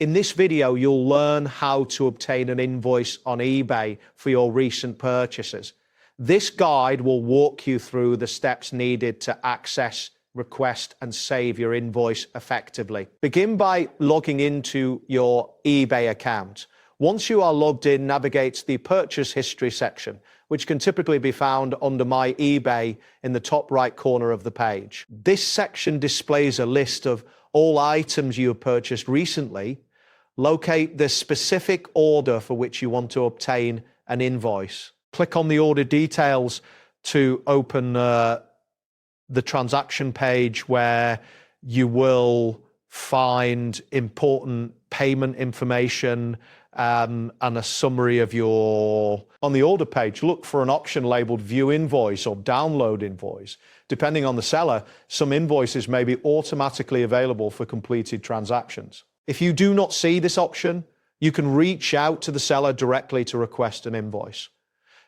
In this video, you'll learn how to obtain an invoice on eBay for your recent purchases. This guide will walk you through the steps needed to access, request, and save your invoice effectively. Begin by logging into your eBay account. Once you are logged in, navigate to the purchase history section, which can typically be found under My eBay in the top right corner of the page. This section displays a list of all items you have purchased recently. Locate the specific order for which you want to obtain an invoice. Click on the order details to open the transaction page, where you will find important payment information and a summary of your... On the order page, look for an option labeled View Invoice or Download Invoice. Depending on the seller, some invoices may be automatically available for completed transactions. If you do not see this option, you can reach out to the seller directly to request an invoice.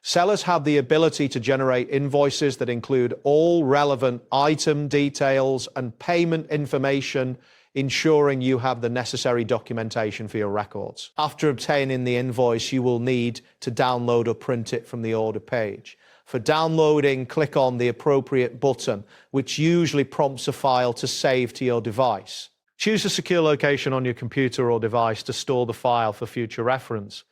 Sellers have the ability to generate invoices that include all relevant item details and payment information, ensuring you have the necessary documentation for your records. After obtaining the invoice, you will need to download or print it from the order page. For downloading, click on the appropriate button, which usually prompts a file to save to your device. Choose a secure location on your computer or device to store the file for future reference.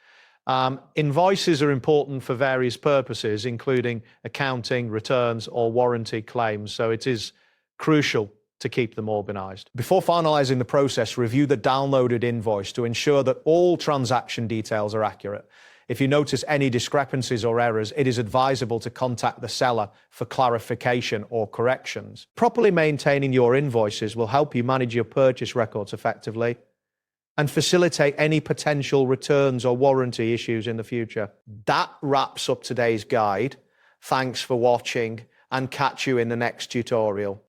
Invoices are important for various purposes, including accounting, returns, or warranty claims, so it is crucial to keep them organized. Before finalizing the process, review the downloaded invoice to ensure that all transaction details are accurate. If you notice any discrepancies or errors, it is advisable to contact the seller for clarification or corrections. Properly maintaining your invoices will help you manage your purchase records effectively and facilitate any potential returns or warranty issues in the future. That wraps up today's guide. Thanks for watching, and catch you in the next tutorial.